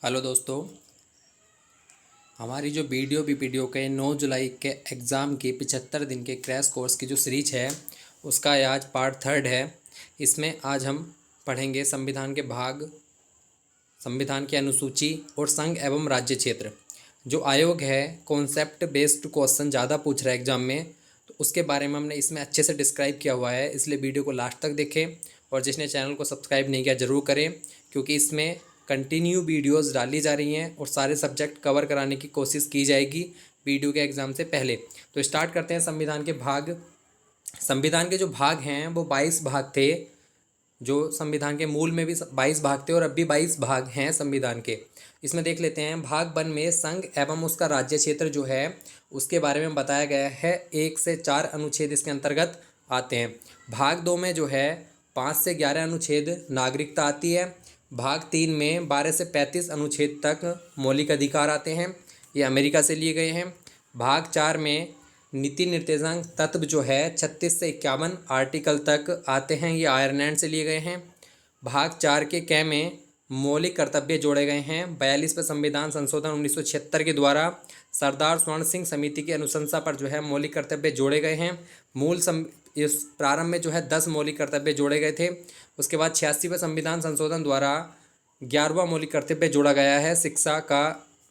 Hello दोस्तों, हमारी जो वीडियो बीपीडीओ के 9 जुलाई के एग्ज़ाम की 75 दिन के क्रैश कोर्स की जो सीरीज है उसका आज पार्ट थर्ड है। इसमें आज हम पढ़ेंगे संविधान की अनुसूची और संघ एवं राज्य क्षेत्र। जो आयोग है कॉन्सेप्ट बेस्ड क्वेश्चन ज़्यादा पूछ रहा है एग्ज़ाम में, तो उसके बारे में हमने इसमें अच्छे से डिस्क्राइब किया हुआ है, इसलिए वीडियो को लास्ट तक देखें। और जिसने चैनल को सब्सक्राइब नहीं किया ज़रूर करें, क्योंकि इसमें कंटिन्यू वीडियोस डाली जा रही हैं और सारे सब्जेक्ट कवर कराने की कोशिश की जाएगी वीडियो के एग्ज़ाम से पहले। तो स्टार्ट करते हैं। संविधान के जो भाग हैं वो 22 भाग थे। जो संविधान के मूल में भी 22 भाग थे और अब भी 22 भाग हैं संविधान के। इसमें देख लेते हैं। भाग 1 में संघ एवं उसका राज्य क्षेत्र जो है उसके बारे में बताया गया है। 1 से 4 अनुच्छेद इसके अंतर्गत आते हैं। भाग 2 में जो है 5 से 11 अनुच्छेद नागरिकता आती है। भाग 3 में 12 से 35 अनुच्छेद तक मौलिक अधिकार आते हैं, ये अमेरिका से लिए गए हैं। भाग 4 में नीति निर्देशांक तत्व जो है 36 से 51 आर्टिकल तक आते हैं, ये आयरलैंड से लिए गए हैं। भाग 4 के कै में मौलिक कर्तव्य जोड़े गए हैं। 42वें संविधान संशोधन 1976 के द्वारा सरदार स्वर्ण सिंह समिति की अनुशंसा पर जो है मौलिक कर्तव्य जोड़े गए हैं। इस प्रारंभ में जो है 10 मौलिक कर्तव्य जोड़े गए थे। उसके बाद 86वें संविधान संशोधन द्वारा 11वां मौलिक कर्तव्य जोड़ा गया है। शिक्षा का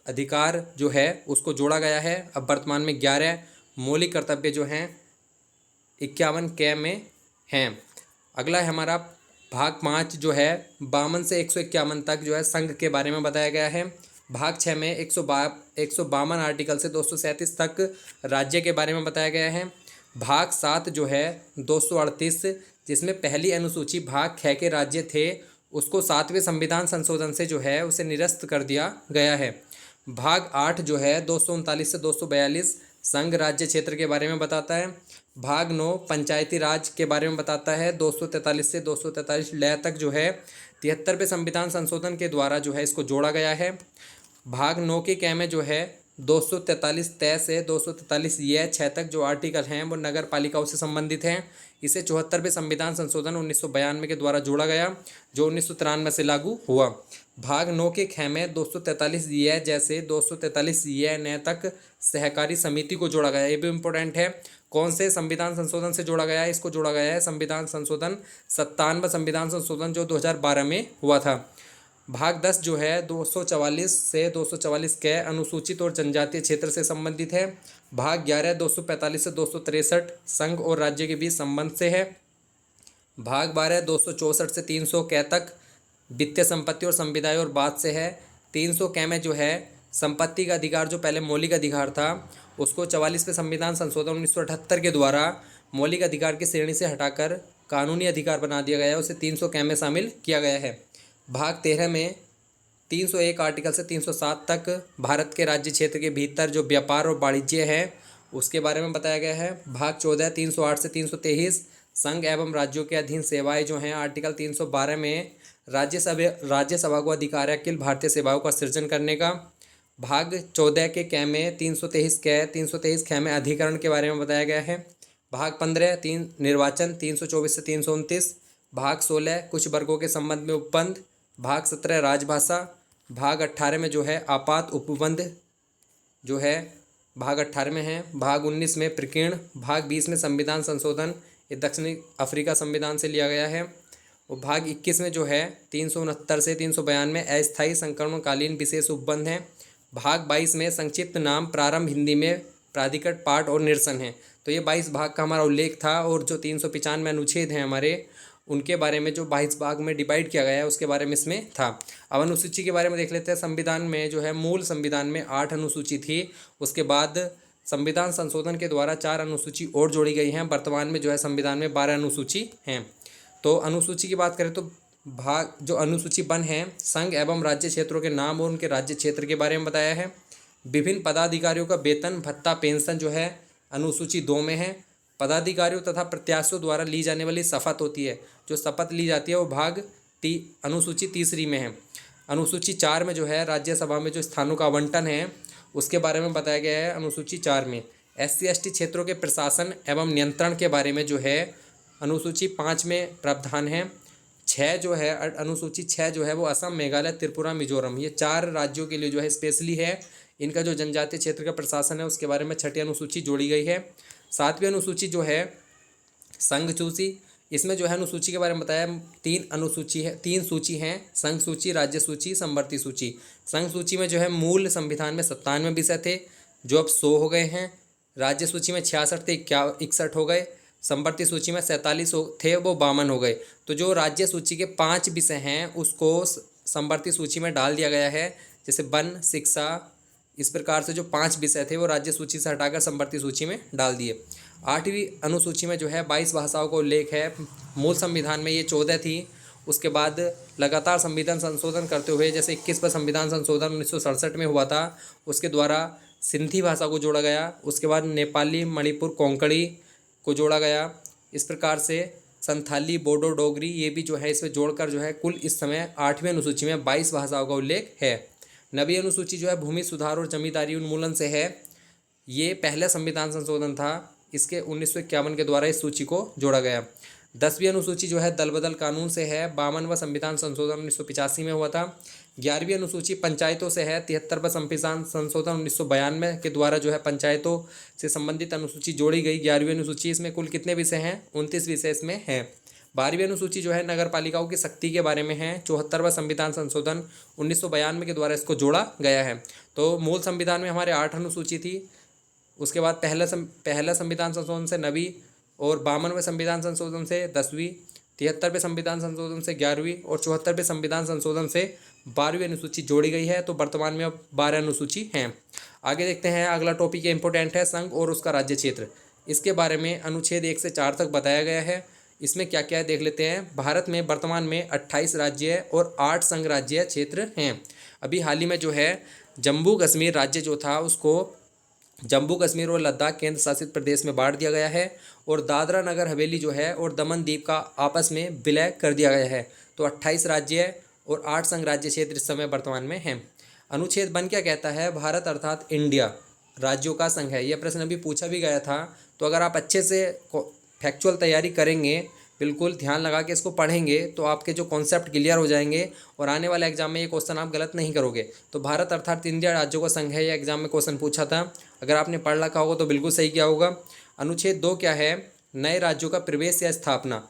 अधिकार जो है उसको जोड़ा गया है। अब वर्तमान में 11 मौलिक कर्तव्य जो हैं 51 कै में हैं। अगला है हमारा भाग 5 जो है 52 से 151 तक जो है संघ के बारे में बताया गया है। भाग 6 में 152 आर्टिकल से 237 तक राज्य के बारे में बताया गया है। भाग 7 जो है 238, जिसमें पहली अनुसूची भाग ख के राज्य थे उसको 7वें संविधान संशोधन से जो है उसे निरस्त कर दिया गया है। भाग 8 जो है 239 से 242 संघ राज्य क्षेत्र के बारे में बताता है। भाग 9 पंचायती राज के बारे में बताता है। 243 से 243 लय तक जो है 73वें संविधान संशोधन के द्वारा जो है इसको जोड़ा गया है। भाग 9 के कै में जो है 243 तय से 243 ये 6 तक जो आर्टिकल हैं वो नगर पालिकाओं से संबंधित हैं। इसे 74वें संविधान संशोधन 1992 के द्वारा जोड़ा गया, जो 1993 से लागू हुआ। भाग 9 के ख में 243 ये जैसे 243 ये न तक सहकारी समिति को जोड़ा गया। ये भी इम्पोर्टेंट है। कौन से संविधान संशोधन से जोड़ा गया है? इसको जोड़ा गया है संविधान संशोधन 97 संविधान संशोधन जो 2012 में हुआ था। भाग 10 जो है 244 से 244 कै अनुसूचित और जनजातीय क्षेत्र से संबंधित है। भाग 11 245 से 263 संघ और राज्य के बीच संबंध से है। भाग 12 264 से 300 कै तक वित्तीय संपत्ति और संविदाएं और बाद से है। 300 कै में जो है संपत्ति का अधिकार जो पहले मौलिक अधिकार था उसको 44वें संविधान संशोधन 1978 के द्वारा मौलिक अधिकार की श्रेणी से हटाकर कानूनी अधिकार बना दिया गया है, उसे 300 कै में शामिल किया गया है। भाग 13 में 301 आर्टिकल से 307 तक भारत के राज्य क्षेत्र के भीतर जो व्यापार और वाणिज्य है उसके बारे में बताया गया है। भाग 14 308 से 323 संघ एवं राज्यों के अधीन सेवाएं जो हैं आर्टिकल 312 में राज्यसभा को अधिकार है अखिल भारतीय सेवाओं का सृजन करने का। भाग 14 के कै में 323 कै में अधिकरण के बारे में बताया गया है। भाग 15 निर्वाचन 324 से 329। भाग 16 कुछ वर्गों के संबंध में उपबंध। भाग 17 राजभाषा। भाग 18 में जो है आपात उपबंध जो है भाग 18 में है। भाग 19 में प्रकीर्ण। भाग 20 में संविधान संशोधन, ये दक्षिणी अफ्रीका संविधान से लिया गया है। और भाग 21 में जो है 369 से 392 में अस्थायी संक्रमणकालीन विशेष उपबंध हैं। भाग 22 में संक्षिप्त नाम प्रारंभ हिंदी में प्राधिकट पाठ और निरसन है। तो ये 22 भाग का हमारा उल्लेख था। और जो 395 अनुच्छेद हैं हमारे उनके बारे में जो 22 भाग में डिवाइड किया गया है उसके बारे में इसमें था। अब अनुसूची के बारे में देख लेते हैं। संविधान में जो है मूल संविधान में 8 अनुसूची थी, उसके बाद संविधान संशोधन के द्वारा 4 अनुसूची और जोड़ी गई हैं। वर्तमान में जो है संविधान में 12 अनुसूची हैं। तो अनुसूची की बात करें तो भाग जो अनुसूची 1 है संघ एवं राज्य क्षेत्रों के नाम और उनके राज्य क्षेत्र के बारे में बताया है। विभिन्न पदाधिकारियों का वेतन भत्ता पेंशन जो है अनुसूची 2 में है। पदाधिकारियों तथा प्रत्याशियों द्वारा ली जाने वाली शपथ होती है, जो शपथ ली जाती है वो भाग अनुसूची 3 में है। अनुसूची 4 में जो है राज्यसभा में जो स्थानों का आवंटन है उसके बारे में बताया गया है अनुसूची 4 में। SC/ST क्षेत्रों के प्रशासन एवं नियंत्रण के बारे में जो है अनुसूची 5 में प्रावधान है। छः जो है अनुसूची 6 जो है वो असम, मेघालय, त्रिपुरा, मिजोरम, ये 4 राज्यों के लिए जो है स्पेशली है। इनका जो जनजातीय क्षेत्र का प्रशासन है उसके बारे में छठी अनुसूची जोड़ी गई है। 7वीं अनुसूची जो है संघ सूची, इसमें जो है अनुसूची के बारे में बताया, 3 अनुसूची है, 3 सूची हैं, संघ सूची, राज्य सूची, समवर्ती सूची। संघ सूची में जो है मूल संविधान में 97 विषय थे जो अब 100 हो गए हैं। राज्य सूची में 66 थे, 61 हो गए। समवर्ती सूची में 47 थे, वो 52 हो गए। तो जो राज्य सूची के 5 विषय हैं उसको समवर्ती सूची में डाल दिया गया है, जैसे वन, शिक्षा, इस प्रकार से जो 5 विषय थे वो राज्य सूची से हटाकर समवर्ती सूची में डाल दिए। 8वीं अनुसूची में जो है 22 भाषाओं का उल्लेख है। मूल संविधान में ये 14 थी। उसके बाद लगातार संविधान संशोधन करते हुए, जैसे 21वां संविधान संशोधन 1967 में हुआ था, उसके द्वारा सिंधी भाषा को जोड़ा गया। उसके बाद नेपाली, मणिपुर, कोंकणी को जोड़ा गया। इस प्रकार से संथाली, बोडो, डोगरी ये भी जो है इसमें जोड़कर जो है कुल इस समय 8वीं अनुसूची में 22 भाषाओं का उल्लेख है। 9वीं अनुसूची जो है भूमि सुधार और जमींदारी उन्मूलन से है। ये पहला संविधान संशोधन था, इसके 1951 के द्वारा इस सूची को जोड़ा गया। 10वीं अनुसूची जो है दल बदल कानून से है। 52वां संविधान संशोधन 1985 में हुआ था। 11वीं अनुसूची पंचायतों से है। 73वां संविधान संशोधन 1992 के द्वारा जो है पंचायतों से संबंधित अनुसूची जोड़ी गई। 11वीं अनुसूची, इसमें कुल कितने विषय हैं? 29 विषय इसमें हैं। 12वीं अनुसूची जो है नगर पालिकाओं की शक्ति के बारे में है। 74वां संविधान संशोधन 1992 के द्वारा इसको जोड़ा गया है। तो मूल संविधान में हमारे 8 अनुसूची थी। उसके बाद पहला संविधान संशोधन से 9वीं, और 52वें संविधान संशोधन से 10वीं, 73वें संविधान संशोधन से 11वीं और 74वें संविधान संशोधन से 12वीं अनुसूची जोड़ी गई है। तो वर्तमान में अब 12 अनुसूची हैं। आगे देखते हैं, अगला टॉपिक इंपॉर्टेंट है, संघ और उसका राज्य क्षेत्र। इसके बारे में अनुच्छेद 1 से 4 तक बताया गया है। इसमें क्या क्या है देख लेते हैं। भारत में वर्तमान में 28 राज्य और 8 संघ राज्य क्षेत्र हैं। अभी हाल ही में जो है जम्मू कश्मीर राज्य जो था उसको जम्मू कश्मीर और लद्दाख केंद्र शासित प्रदेश में बांट दिया गया है, और दादरा नगर हवेली जो है और दमन दीप का आपस में विलय कर दिया गया है। तो 28 राज्य और 8 संघ राज्य क्षेत्र इस समय वर्तमान में हैं। अनुच्छेद 1 क्या कहता है? भारत अर्थात इंडिया राज्यों का संघ है। यह प्रश्न अभी पूछा भी गया था। तो अगर आप अच्छे से फैक्चुअल तैयारी करेंगे, बिल्कुल ध्यान लगा के इसको पढ़ेंगे, तो आपके जो कॉन्सेप्ट क्लियर हो जाएंगे और आने वाले एग्जाम में ये क्वेश्चन आप गलत नहीं करोगे। तो भारत अर्थात इंडिया राज्यों का संघ है, ये एग्जाम में क्वेश्चन पूछा था। अगर आपने पढ़ रखा होगा तो बिल्कुल सही किया होगा। अनुच्छेद 2 क्या है? नए राज्यों का प्रवेश या स्थापना।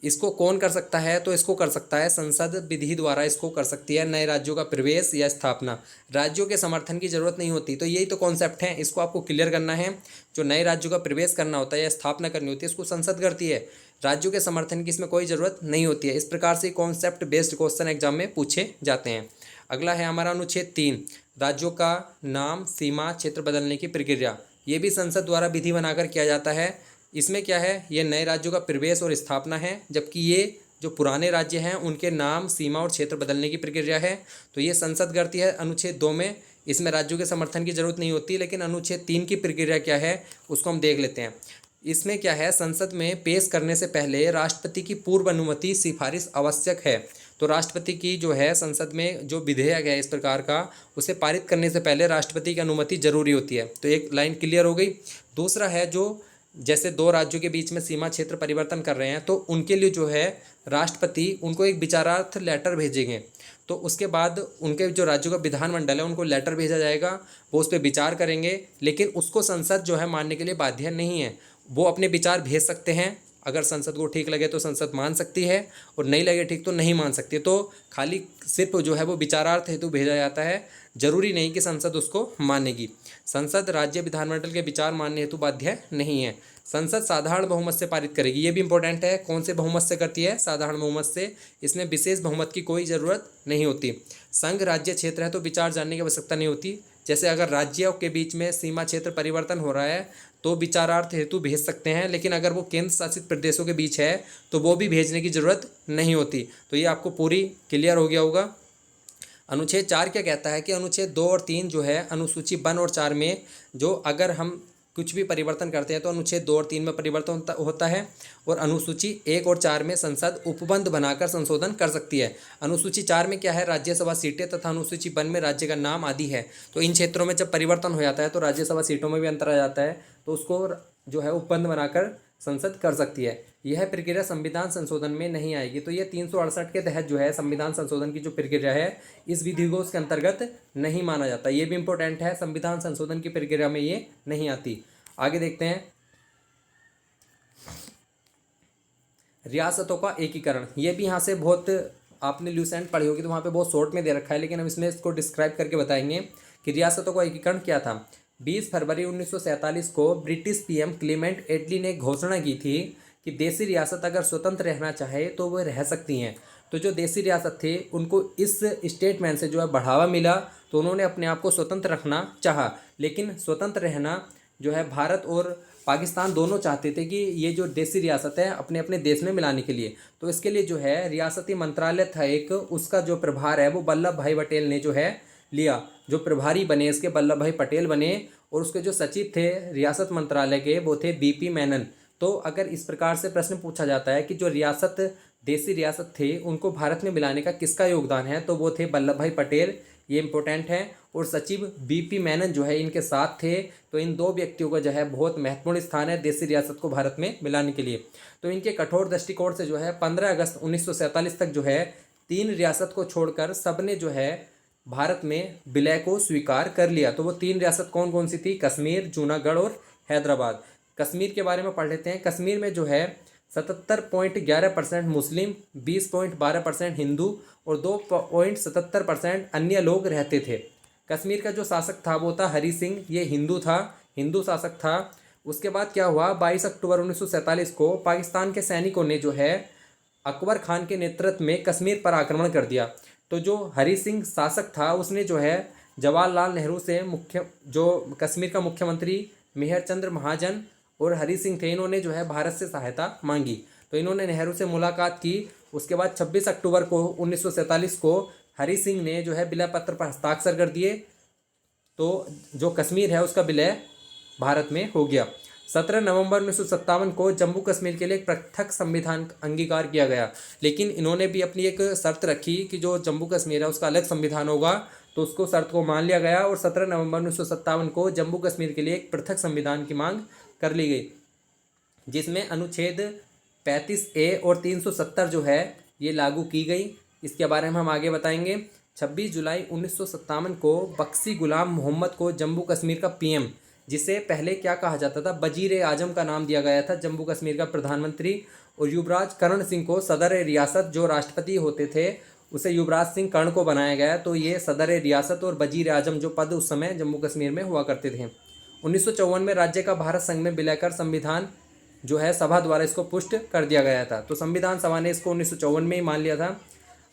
इसको कौन कर सकता है? तो इसको कर सकता है संसद विधि द्वारा, इसको कर सकती है नए राज्यों का प्रवेश या स्थापना। राज्यों के समर्थन की जरूरत नहीं होती। तो यही तो कॉन्सेप्ट है, इसको आपको क्लियर करना है। जो नए राज्यों का प्रवेश करना होता है या स्थापना करनी होती है, इसको संसद करती है। राज्यों के समर्थन की इसमें कोई ज़रूरत नहीं होती है। इस प्रकार से कॉन्सेप्ट बेस्ड क्वेश्चन एग्जाम में पूछे जाते हैं। अगला है हमारा अनुच्छेद 3, राज्यों का नाम, सीमा, क्षेत्र बदलने की प्रक्रिया। ये भी संसद द्वारा विधि बनाकर किया जाता है। इसमें क्या है? ये नए राज्यों का प्रवेश और स्थापना है, जबकि ये जो पुराने राज्य हैं उनके नाम, सीमा और क्षेत्र बदलने की प्रक्रिया है। तो ये संसद करती है अनुच्छेद 2 में। इसमें राज्यों के समर्थन की जरूरत नहीं होती। लेकिन अनुच्छेद 3 की प्रक्रिया क्या है उसको हम देख लेते हैं। इसमें क्या है? संसद में पेश करने से पहले राष्ट्रपति की पूर्व अनुमति, सिफारिश आवश्यक है। तो राष्ट्रपति की जो है संसद में जो विधेयक है इस प्रकार का, उसे पारित करने से पहले राष्ट्रपति की अनुमति जरूरी होती है। तो एक लाइन क्लियर हो गई। दूसरा है, जो जैसे 2 राज्यों के बीच में सीमा क्षेत्र परिवर्तन कर रहे हैं, तो उनके लिए जो है राष्ट्रपति उनको एक विचारार्थ लेटर भेजेंगे। तो उसके बाद उनके जो राज्यों का विधानमंडल है उनको लेटर भेजा जाएगा, वो उस पर विचार करेंगे। लेकिन उसको संसद जो है मानने के लिए बाध्य नहीं है। वो अपने विचार भेज सकते हैं। अगर संसद को ठीक लगे तो संसद मान सकती है, और नहीं लगे ठीक तो नहीं मान सकती। तो खाली सिर्फ जो है वो विचारार्थ हेतु भेजा जाता है, जरूरी नहीं कि संसद उसको मानेगी। संसद राज्य विधानमंडल के विचार मानने हेतु बाध्य नहीं है। संसद साधारण बहुमत से पारित करेगी। ये भी इंपॉर्टेंट है। कौन से बहुमत से करती है? साधारण बहुमत से। इसमें विशेष बहुमत की कोई ज़रूरत नहीं होती। संघ राज्य क्षेत्र है तो विचार जानने की आवश्यकता नहीं होती। जैसे अगर राज्यों के बीच में सीमा क्षेत्र परिवर्तन हो रहा है तो विचारार्थ हेतु भेज सकते हैं। लेकिन अगर वो केंद्र शासित प्रदेशों के बीच है तो वो भी भेजने की ज़रूरत नहीं होती। तो ये आपको पूरी क्लियर हो गया होगा। अनुच्छेद 4 क्या कहता है? कि अनुच्छेद 2 और 3 जो है अनुसूची 1 और 4 में जो अगर हम कुछ भी परिवर्तन करते हैं तो अनुच्छेद 2 और 3 में परिवर्तन होता है, और अनुसूची 1 और 4 में संसद उपबंध बनाकर संशोधन कर सकती है। अनुसूची 4 में क्या है? राज्यसभा सीटें, तथा अनुसूची 1 में राज्य का नाम आदि है। तो इन क्षेत्रों में जब परिवर्तन हो जाता है तो राज्यसभा सीटों में भी अंतर आ जाता है, तो उसको जो है उपबंध बनाकर संसद कर सकती है। यह प्रक्रिया संविधान संशोधन में नहीं आएगी। तो ये 368 के तहत जो है संविधान संशोधन की जो प्रक्रिया है इस विधि को उसके अंतर्गत नहीं माना जाता। ये भी इंपॉर्टेंट है, संविधान संशोधन की प्रक्रिया में ये नहीं आती। आगे देखते हैं रियासतों का एकीकरण। ये भी यहाँ से बहुत आपने ल्यूसेंट पढ़ी होगी तो वहाँ पे बहुत शॉर्ट में दे रखा है, लेकिन हम इसमें इसको डिस्क्राइब करके बताएंगे कि रियासतों का एकीकरण क्या था। 20 फरवरी 1947 को ब्रिटिश पीएम क्लीमेंट एटली ने घोषणा की थी कि देशी रियासत अगर स्वतंत्र रहना चाहे तो वह रह सकती हैं। तो जो देशी रियासत थे उनको इस स्टेटमेंट से जो है बढ़ावा मिला, तो उन्होंने अपने आप को स्वतंत्र रखना चाहा। लेकिन स्वतंत्र रहना जो है भारत और पाकिस्तान दोनों चाहते थे कि ये जो देशी रियासत है अपने अपने देश में मिलाने के लिए। तो इसके लिए जो है रियासती मंत्रालय था एक, उसका जो प्रभार है वो वल्लभ भाई पटेल ने जो है लिया। जो प्रभारी बने इसके वल्लभ भाई पटेल बने, और उसके जो सचिव थे रियासत मंत्रालय के वो थे बीपी मेनन। तो अगर इस प्रकार से प्रश्न पूछा जाता है कि जो रियासत देशी रियासत थे उनको भारत में मिलाने का किसका योगदान है, तो वो थे वल्लभ भाई पटेल, ये इंपॉर्टेंट है। और सचिव बीपी मेनन जो है इनके साथ थे। तो इन दो व्यक्तियों का जो है बहुत महत्वपूर्ण स्थान है देशी रियासत को भारत में मिलाने के लिए। तो इनके कठोर दृष्टिकोण से जो है 15 अगस्त 1947 तक जो है 3 रियासत को छोड़कर सबने जो है भारत में विलय को स्वीकार कर लिया। तो वो 3 रियासत कौन कौन सी थी? कश्मीर, जूनागढ़ और हैदराबाद। कश्मीर के बारे में पढ़ लेते हैं। कश्मीर में जो है 77.11% मुस्लिम, 20.12% हिंदू और 2.77% अन्य लोग रहते थे। कश्मीर का जो शासक था वो था हरी सिंह, ये हिंदू था, हिंदू शासक था। उसके बाद क्या हुआ, 22 अक्टूबर 1947 को पाकिस्तान के सैनिकों ने जो है अकबर खान के नेतृत्व में कश्मीर पर आक्रमण कर दिया। तो जो हरी सिंह शासक था उसने जो है जवाहरलाल नेहरू से जो कश्मीर का मुख्यमंत्री मेहर चंद्र महाजन और हरी सिंह थे, इन्होंने जो है भारत से सहायता मांगी। तो इन्होंने नेहरू से मुलाकात की। उसके बाद 26 अक्टूबर को 1947 को हरी सिंह ने जो है विलय पत्र पर हस्ताक्षर कर दिए। तो जो कश्मीर है उसका विलय भारत में हो गया। 17 नवंबर 1957 को जम्मू कश्मीर के लिए एक पृथक संविधान अंगीकार किया गया। लेकिन इन्होंने भी अपनी एक शर्त रखी कि जो जम्मू कश्मीर है उसका अलग संविधान होगा, तो उसको शर्त को मान लिया गया और 17 नवंबर 1957 को जम्मू कश्मीर के लिए एक पृथक संविधान की मांग कर ली गई, जिसमें अनुच्छेद 35A और 370 जो है ये लागू की गई। इसके बारे में हम आगे बताएंगे। 26 जुलाई 1957 को बख्शी गुलाम मोहम्मद को जम्मू कश्मीर का पीएम, जिसे पहले क्या कहा जाता था, वजीर आजम का नाम दिया गया था, जम्मू कश्मीर का प्रधानमंत्री। और युवराज करण सिंह को सदर रियासत, जो राष्ट्रपति होते थे उसे युवराज सिंह कर्ण को बनाया गया। तो ये सदर रियासत और वजीर आजम जो पद उस समय जम्मू कश्मीर में हुआ करते थे। 1954 में राज्य का भारत संघ में विलय कर संविधान जो है सभा द्वारा इसको पुष्ट कर दिया गया था। तो संविधान सभा ने इसको 1954 में ही मान लिया था।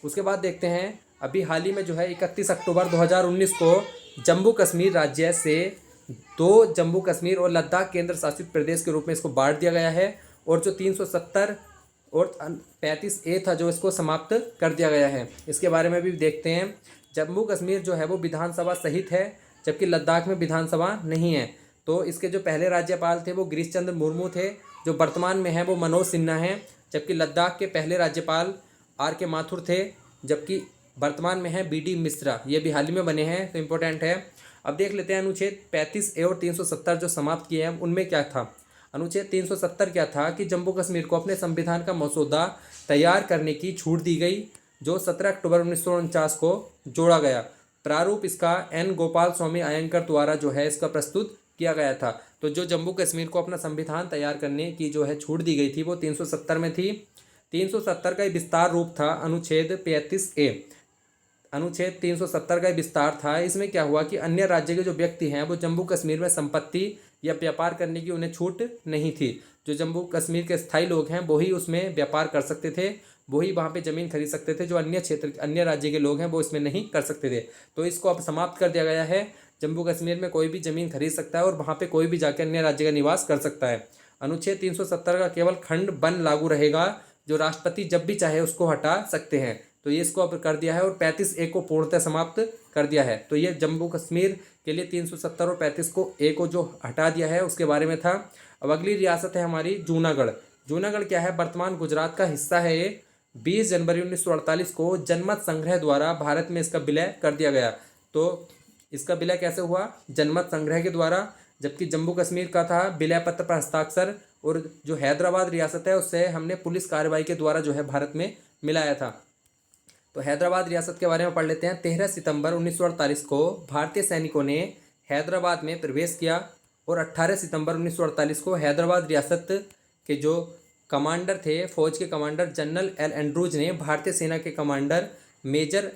उसके बाद देखते हैं अभी हाल ही में जो है 31 अक्टूबर 2019 को जम्मू कश्मीर राज्य से 2 जम्मू कश्मीर और लद्दाख केंद्र शासित प्रदेश के रूप में इसको बांट दिया गया है। और जो 370 और 35A था जो इसको समाप्त कर दिया गया है। इसके बारे में भी देखते हैं। जम्मू कश्मीर जो है वो विधानसभा सहित है, जबकि लद्दाख में विधानसभा नहीं है। तो इसके जो पहले राज्यपाल थे वो गिरीश चंद्र मुर्मू थे, जो वर्तमान में है वो मनोज सिन्हा हैं। जबकि लद्दाख के पहले राज्यपाल RK माथुर थे, जबकि वर्तमान में है BD मिश्रा, ये भी हाल ही में बने हैं, तो इम्पोर्टेंट है। अब देख लेते हैं अनुच्छेद 35A और 370 जो समाप्त किए हैं उनमें क्या था। अनुच्छेद 370 क्या था कि जम्मू कश्मीर को अपने संविधान का मसौदा तैयार करने की छूट दी गई, जो 17 अक्टूबर 1949 को जोड़ा गया। प्रारूप इसका N गोपाल स्वामी अयंकर द्वारा जो है इसका प्रस्तुत किया गया था। तो जो जम्मू कश्मीर को अपना संविधान तैयार करने की जो है छूट दी गई थी वो 370 में थी। 370 का विस्तार रूप था अनुच्छेद 35A। अनुच्छेद 370 का विस्तार था। इसमें क्या हुआ कि अन्य राज्य के जो व्यक्ति हैं वो जम्मू कश्मीर में संपत्ति या व्यापार करने की उन्हें छूट नहीं थी। जो जम्मू कश्मीर के स्थायी लोग हैं वही उसमें व्यापार कर सकते थे, वही वहाँ पे ज़मीन खरीद सकते थे। जो अन्य क्षेत्र अन्य राज्य के लोग हैं वो इसमें नहीं कर सकते थे। तो इसको अब समाप्त कर दिया गया है। जम्मू कश्मीर में कोई भी ज़मीन खरीद सकता है और वहाँ पे कोई भी जाकर अन्य राज्य का निवास कर सकता है। अनुच्छेद 370 का केवल खंड वन लागू रहेगा, जो राष्ट्रपति जब भी चाहे उसको हटा सकते हैं। तो ये इसको अब कर दिया है और 35A को पूर्णतः समाप्त कर दिया है। तो ये जम्मू कश्मीर के लिए 370 और 35A को जो हटा दिया है उसके बारे में था। अब अगली रियासत है हमारी जूनागढ़। जूनागढ़ क्या है, वर्तमान गुजरात का हिस्सा है ये। 20 जनवरी 1948 को जनमत संग्रह द्वारा भारत में इसका विलय कर दिया गया। तो इसका विलय कैसे हुआ, जनमत संग्रह के द्वारा। जबकि जम्मू कश्मीर का था विलय पत्र पर हस्ताक्षर, और जो हैदराबाद रियासत है उससे हमने पुलिस कार्रवाई के द्वारा जो है भारत में मिलाया था। तो हैदराबाद रियासत के बारे में पढ़ लेते हैं। 13 सितंबर 1948 को भारतीय सैनिकों ने हैदराबाद में प्रवेश किया और 18 सितंबर 1948 को हैदराबाद रियासत के जो कमांडर थे, फौज के कमांडर जनरल एल एंड्रूज ने भारतीय सेना के commander major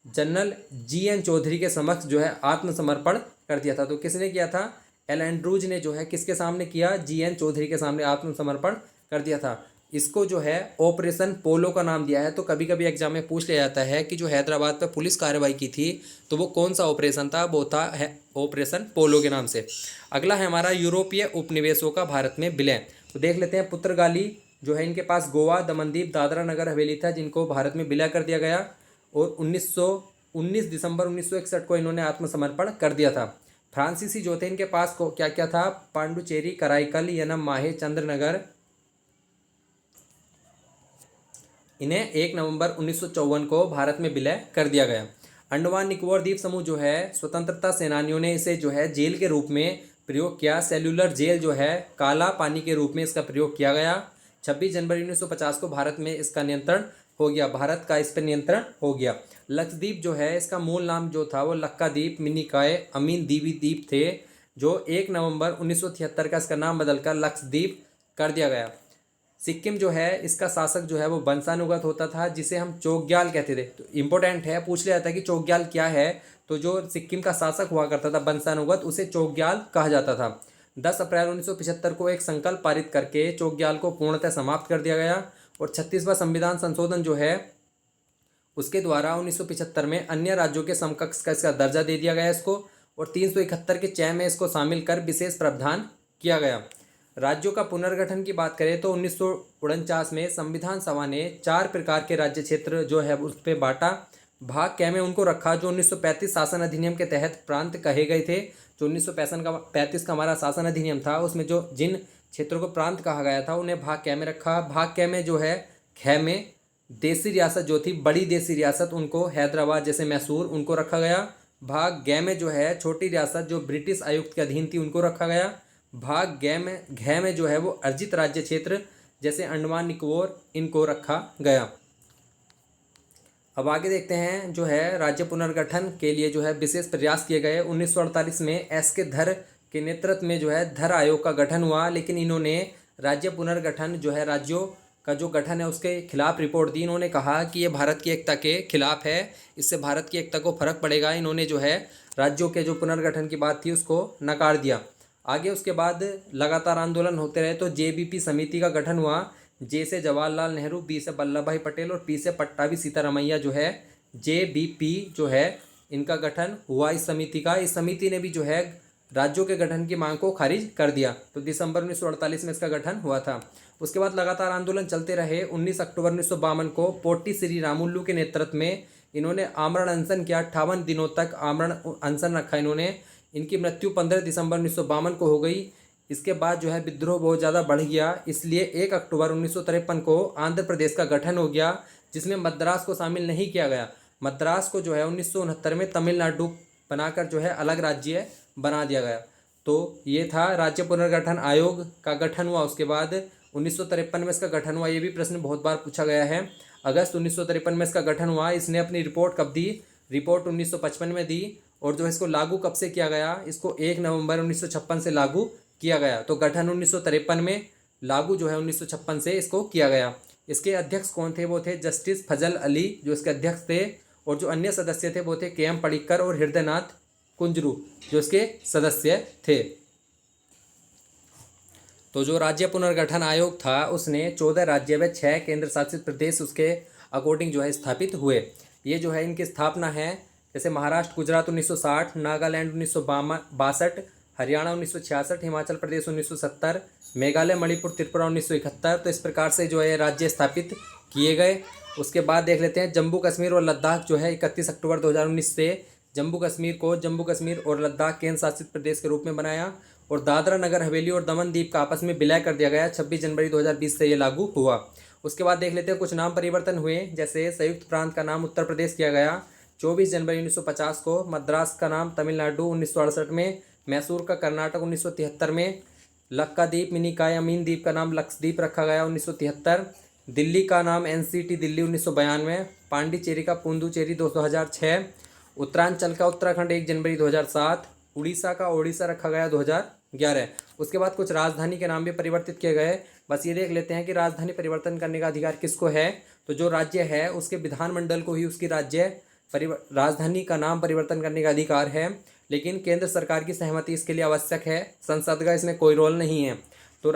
general G N. Chaudhary के समक्ष जो है आत्मसमर्पण कर दिया था। तो किसने किया था? एल एंड्रूज ने जो है किसके सामने किया? जी.एन. चौधरी के सामने आत्मसमर्पण कर दिया था। इसको जो है ऑपरेशन पोलो का नाम दिया है। तो कभी कभी एग्जाम में पूछ लिया जाता है कि जो हैदराबाद पर पुलिस कार्रवाई की थी तो वो कौन सा ऑपरेशन था? वो था ऑपरेशन पोलो के नाम से। अगला है हमारा यूरोपीय उपनिवेशों का भारत में विलय। तो देख लेते हैं। पुर्तगाली जो है इनके पास गोवा, दमनदीप, दादरा नगर हवेली था जिनको भारत में विलय कर दिया गया, और 19 दिसंबर 1961 को इन्होंने आत्मसमर्पण कर दिया था। फ्रांसीसी जो थे इनके पास को क्या क्या था? पांडुचेरी, कराईकल, यनम, माहे, चंद्रनगर। इन्हें 1 नवंबर 1954 को भारत में विलय कर दिया गया। अंडमान निकोबार द्वीप समूह जो है स्वतंत्रता सेनानियों ने इसे जो है जेल के रूप में प्रयोग किया। सेल्युलर जेल जो है काला पानी के रूप में इसका प्रयोग किया गया। 26 जनवरी 1950 को भारत में इसका नियंत्रण हो गया, भारत का इस पर नियंत्रण हो गया। लक्षद्वीप जो है इसका मूल नाम जो था वो लक्काद्वीप, मिनिकॉय, अमीन दीवी द्वीप थे, जो 1 नवंबर 1973 का इसका नाम बदलकर लक्षद्वीप कर दिया गया। सिक्किम जो है इसका शासक जो है वो वंशानुगत होता था, जिसे हम चोग्याल कहते थे। तो इम्पोर्टेंट है, पूछ लिया जाता है कि चोग्याल क्या है। तो जो सिक्किम का शासक हुआ करता था वंशानुगत, उसे चोग्याल कहा जाता था। 10 अप्रैल 1975 को एक संकल्प पारित करके चोग्याल को पूर्णतः समाप्त कर दिया गया, और 36वां संविधान संशोधन जो है उसके द्वारा 1975 में अन्य राज्यों के समकक्ष का इसका दर्जा दे दिया गया इसको, और 371 के 6 में इसको शामिल कर विशेष प्रावधान किया गया। राज्यों का पुनर्गठन की बात करें तो 1949 में संविधान सभा ने 4 प्रकार के राज्य क्षेत्र जो है उस पर बांटा। भाग कै में उनको रखा जो 1935 शासन अधिनियम के तहत प्रांत कहे गए थे। जो 1935 का हमारा शासन अधिनियम था उसमें जो जिन क्षेत्रों को प्रांत कहा गया था उन्हें भाग कै में रखा। भाग कै में जो है ख में देसी रियासत जो थी, बड़ी देसी रियासत, उनको हैदराबाद जैसे मैसूर उनको रखा गया। भाग गै में जो है छोटी रियासत जो ब्रिटिश आयुक्त के अधीन थी उनको रखा गया। भाग घ में जो है वो अर्जित राज्य क्षेत्र जैसे अंडमान निकोबार इनको रखा गया। अब आगे देखते हैं जो है राज्य पुनर्गठन के लिए जो है विशेष प्रयास किए गए। 1948 में एस के धर के नेतृत्व में जो है धर आयोग का गठन हुआ, लेकिन इन्होंने राज्य पुनर्गठन जो है राज्यों का जो गठन है उसके खिलाफ रिपोर्ट दी। इन्होंने कहा कि ये भारत की एकता के खिलाफ है, इससे भारत की एकता को फर्क पड़ेगा। इन्होंने जो है राज्यों के जो पुनर्गठन की बात थी उसको नकार दिया। आगे उसके बाद लगातार आंदोलन होते रहे तो जेबीपी समिति का गठन हुआ। जे से जवाहरलाल नेहरू, बी से वल्लभ भाई पटेल और पी से पट्टाभी सीतारमैया जो है जेबीपी जो है इनका गठन हुआ इस समिति का। इस समिति ने भी जो है राज्यों के गठन की मांग को खारिज कर दिया। तो दिसंबर 1948 में इसका गठन हुआ था। उसके बाद लगातार आंदोलन चलते रहे। 19 अक्टूबर 1952 को पोट्टी श्री रामुलु के नेतृत्व में इन्होंने आमरण अनशन किया। 58 दिनों तक आमरण अनशन रखा इन्होंने। इनकी मृत्यु 15 दिसंबर 1952 को हो गई। इसके बाद जो है विद्रोह बहुत ज़्यादा बढ़ गया, इसलिए 1 अक्टूबर 1953 को आंध्र प्रदेश का गठन हो गया, जिसमें मद्रास को शामिल नहीं किया गया। मद्रास को जो है 1969 में तमिलनाडु बनाकर जो है अलग राज्य बना दिया गया। तो ये था राज्य पुनर्गठन आयोग का गठन हुआ। उसके बाद 1953 में इसका गठन हुआ। ये भी प्रश्न बहुत बार पूछा गया है। अगस्त 1953 में इसका गठन हुआ। इसने अपनी रिपोर्ट कब दी? रिपोर्ट 1955 में दी। और जो इसको लागू कब से किया गया? इसको 1 नवंबर 1956 से लागू किया गया। तो गठन 1953 में, लागू जो है 1956 से इसको किया गया। इसके अध्यक्ष कौन थे? वो थे जस्टिस फजल अली जो इसके अध्यक्ष थे, और जो अन्य सदस्य थे वो थे के एम पडिक्कर और हृदयनाथ कुंजरू जो इसके सदस्य थे। तो जो राज्य पुनर्गठन आयोग था उसने 14 राज्य व 6 केंद्र शासित प्रदेश उसके अकॉर्डिंग जो है स्थापित हुए। ये जो है इनकी स्थापना है, जैसे महाराष्ट्र गुजरात 1960, नागालैंड 1962, हरियाणा 1966, हिमाचल प्रदेश 1970, मेघालय मणिपुर त्रिपुरा 1971। तो इस प्रकार से जो है राज्य स्थापित किए गए। उसके बाद देख लेते हैं जम्मू कश्मीर और लद्दाख जो है 31 अक्टूबर 2019 से जम्मू कश्मीर और लद्दाख केंद्र शासित प्रदेश के रूप में बनाया, और दादरा नगर हवेली और दमन द्वीप का आपस में विलय कर दिया गया। 26 जनवरी 2020 से ये लागू हुआ। उसके बाद देख लेते हैं कुछ नाम परिवर्तन हुए, जैसे संयुक्त प्रांत का नाम उत्तर प्रदेश किया गया 24 जनवरी 1950 को, मद्रास का नाम तमिलनाडु 1968 में, मैसूर का कर्नाटक 1973 में। लक्काद्वीप मिनिकॉय अमीन द्वीप का नाम लक्षद्वीप रखा गया 1973। दिल्ली का नाम एनसीटी दिल्ली 1992। पांडिचेरी का पुडुचेरी 2006। उत्तरांचल का उत्तराखंड 1 जनवरी 2007। उड़ीसा का ओडिशा रखा गया 2011। उसके बाद कुछ राजधानी के नाम भी परिवर्तित किए गए। बस ये देख लेते हैं कि राजधानी परिवर्तन करने का अधिकार किसको है। तो जो राज्य है उसके विधानमंडल को ही उसकी राजधानी का नाम परिवर्तन करने का अधिकार है, लेकिन केंद्र सरकार की सहमति इसके लिए आवश्यक है। संसद का इसमें कोई रोल नहीं है। तो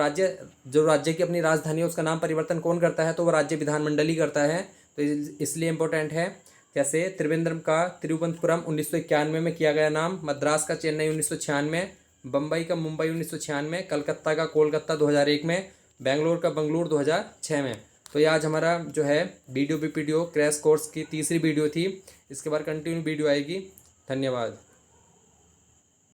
जो राज्य की अपनी राजधानी है उसका नाम परिवर्तन कौन करता है, तो वो राज्य विधानमंडल ही करता है। तो इसलिए इम्पोर्टेंट है। जैसे त्रिवेंद्रम का तिरुवनंतपुरम 1991 में किया गया नाम, मद्रास का चेन्नई 1996, बम्बई का मुंबई 1996, कलकत्ता का कोलकाता 2001 में, बेंगलोर का बंगलुरु 2006 में। तो ये आज हमारा जो है वीडियो BPTO क्रैश कोर्स की तीसरी वीडियो थी। इसके बाद कंटिन्यू वीडियो आएगी। धन्यवाद।